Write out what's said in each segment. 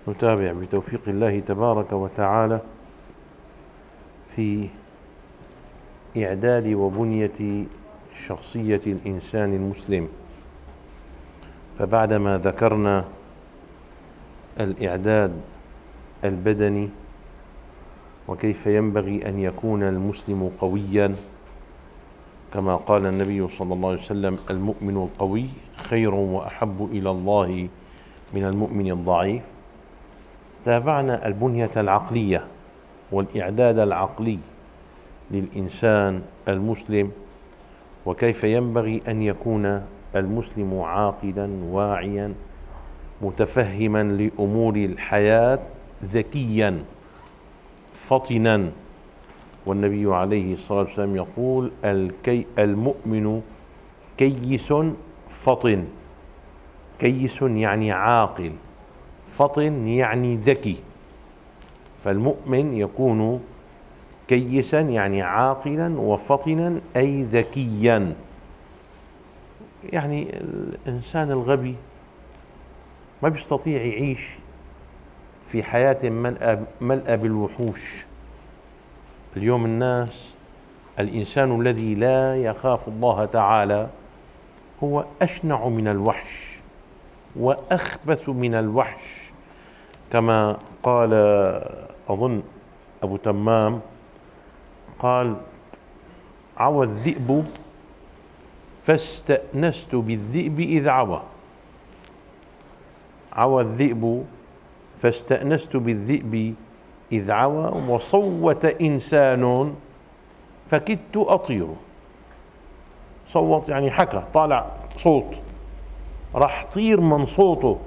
نتابع بتوفيق الله تبارك وتعالى في إعداد وبنية شخصية الإنسان المسلم. فبعدما ذكرنا الإعداد البدني وكيف ينبغي أن يكون المسلم قويا، كما قال النبي صلى الله عليه وسلم: المؤمن القوي خير وأحب إلى الله من المؤمن الضعيف. تابعنا البنية العقلية والإعداد العقلي للإنسان المسلم، وكيف ينبغي أن يكون المسلم عاقلا واعيا متفهما لأمور الحياة، ذكيا فطنا. والنبي عليه الصلاة والسلام يقول: المؤمن كيس فطن. كيس يعني عاقل، فطن يعني ذكي. فالمؤمن يكون كيسا يعني عاقلا، وفطنا أي ذكيا. يعني الإنسان الغبي ما بيستطيع يعيش في حياة ملأى بالوحوش. اليوم الإنسان الذي لا يخاف الله تعالى هو أشنع من الوحش وأخبث من الوحش، كما قال أظن أبو تمام، قال: عوى الذئب فاستأنست بالذئب إذ عوى. عوى الذئب فاستأنست بالذئب إذ عوى، وصوت إنسان فكدت أطير. صوت يعني حكى، طالع صوت، راح طير من صوته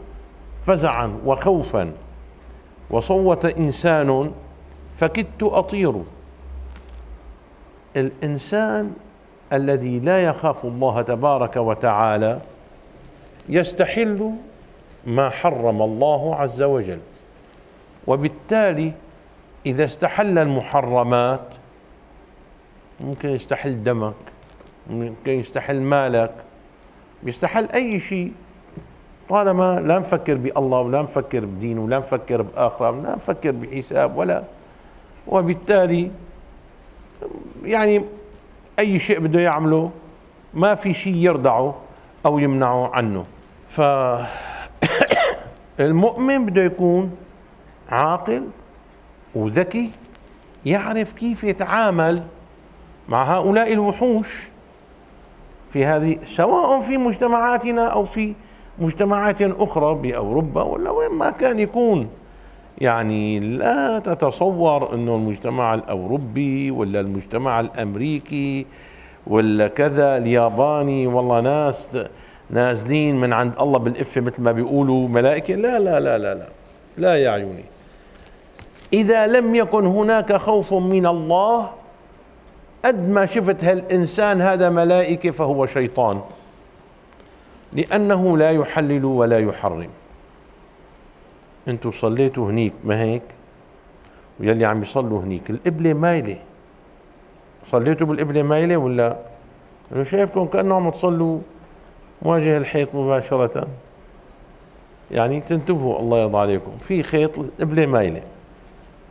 فزعا وخوفا. وصوت إنسان فكدت أطير. الإنسان الذي لا يخاف الله تبارك وتعالى يستحل ما حرم الله عز وجل، وبالتالي إذا استحل المحرمات ممكن يستحل دمك، ممكن يستحل مالك، يستحل أي شيء، طالما لا نفكر بالله ولا نفكر بدين ولا نفكر بآخرة ولا نفكر بحساب ولا. وبالتالي يعني أي شيء بده يعمله ما في شيء يردعه أو يمنعه عنه. فالمؤمن بده يكون عاقل وذكي، يعرف كيف يتعامل مع هؤلاء الوحوش في هذه، سواء في مجتمعاتنا أو في مجتمعات أخرى بأوروبا ولا وين ما كان يكون. يعني لا تتصور أنه المجتمع الأوروبي ولا المجتمع الأمريكي ولا كذا الياباني والله ناس نازلين من عند الله بالإفة مثل ما بيقولوا ملائكة. لا لا لا لا لا لا يا عيوني. إذا لم يكن هناك خوف من الله، قد ما شفت هالإنسان هذا ملائكة فهو شيطان، لأنه لا يحلل ولا يحرم. انتوا صليتوا هنيك ما هيك؟ ويلي عم يصلوا هنيك القبلة مايلة، صليتوا بالقبلة مايلة ولا؟ أنا شايفكم كأنه عم تصلوا مواجه الحيط مباشرة. يعني تنتبهوا الله يرضى عليكم، في خيط القبلة مايلة.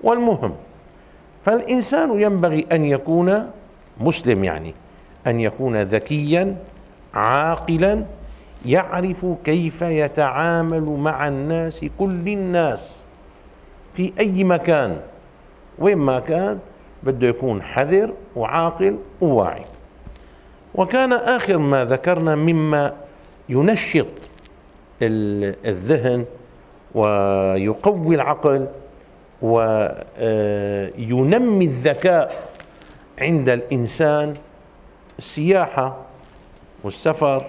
والمهم، فالإنسان ينبغي أن يكون مسلم، يعني أن يكون ذكيا عاقلا، يعرف كيف يتعامل مع الناس، كل الناس في أي مكان وين ما كان، بده يكون حذر وعاقل وواعي. وكان آخر ما ذكرنا مما ينشط الذهن ويقوي العقل وينمي الذكاء عند الإنسان، السياحة والسفر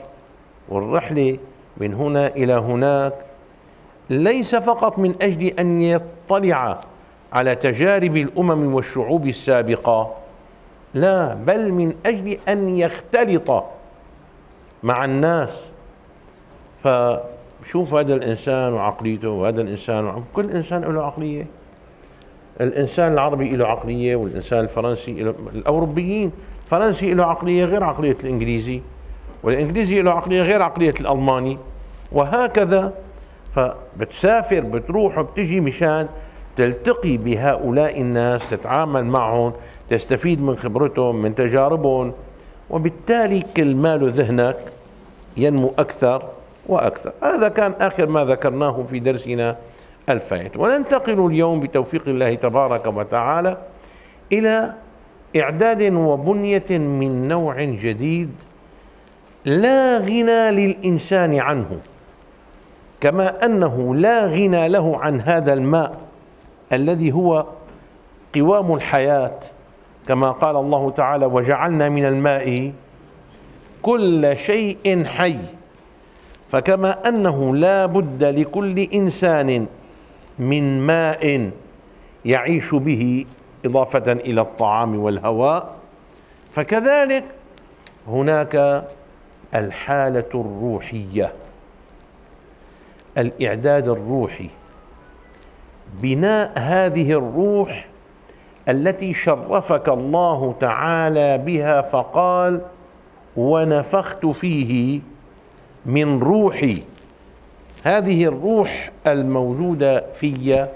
والرحلة من هنا إلى هناك، ليس فقط من أجل أن يطلع على تجارب الأمم والشعوب السابقة، لا، بل من أجل أن يختلط مع الناس. فشوف هذا الإنسان وعقليته، وهذا الإنسان، كل إنسان له عقلية. الإنسان العربي له عقلية، والإنسان الفرنسي له، الأوروبيين، الفرنسي له عقلية غير عقلية الإنجليزي، والإنجليزي له عقلية غير عقلية الألماني، وهكذا فبتسافر بتروح وبتجي مشان تلتقي بهؤلاء الناس، تتعامل معهم، تستفيد من خبرتهم من تجاربهم، وبالتالي كل مال ذهنك ينمو أكثر وأكثر. هذا كان آخر ما ذكرناه في درسنا الفائت. وننتقل اليوم بتوفيق الله تبارك وتعالى إلى إعداد وبنية من نوع جديد لا غنى للإنسان عنه، كما أنه لا غنى له عن هذا الماء الذي هو قوام الحياة، كما قال الله تعالى: وجعلنا من الماء كل شيء حي. فكما أنه لا بد لكل إنسان من ماء يعيش به إضافة إلى الطعام والهواء، فكذلك هناك الحالة الروحية، الإعداد الروحي، بناء هذه الروح التي شرفك الله تعالى بها، فقال: ونفخت فيه من روحي. هذه الروح الموجودة في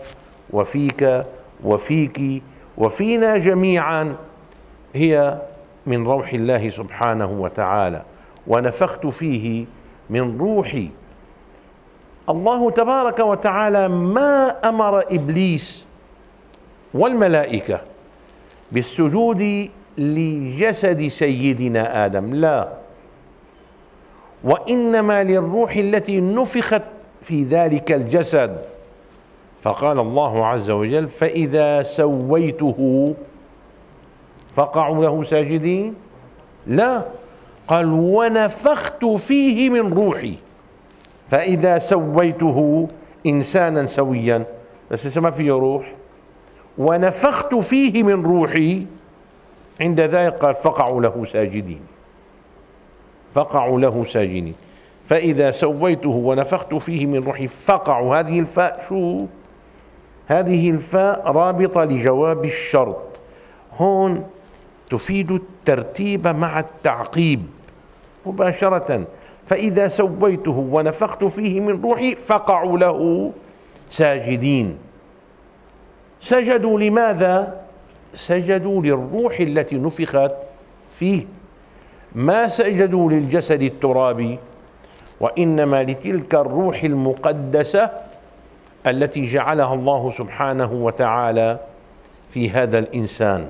وفيك وفيك وفينا جميعا هي من روح الله سبحانه وتعالى. ونفخت فيه من روحي. الله تبارك وتعالى ما أمر إبليس والملائكة بالسجود لجسد سيدنا آدم، لا، وإنما للروح التي نفخت في ذلك الجسد. فقال الله عز وجل: فإذا سويته فقعوا له ساجدين، لا، قال: ونفخت فيه من روحي. فإذا سويته إنسانا سويا، بس لسه ما فيه روح، ونفخت فيه من روحي، عند ذلك قال: فقعوا له ساجدين، فقعوا له ساجدين. فإذا سويته ونفخت فيه من روحي فقعوا. هذه الفاء شو؟ هذه الفاء رابطة لجواب الشرط، هون تفيد الترتيب مع التعقيب مباشرة. فإذا سويته ونفخت فيه من روحي فقعوا له ساجدين. سجدوا لماذا؟ سجدوا للروح التي نفخت فيه، ما سجدوا للجسد الترابي، وإنما لتلك الروح المقدسة التي جعلها الله سبحانه وتعالى في هذا الإنسان.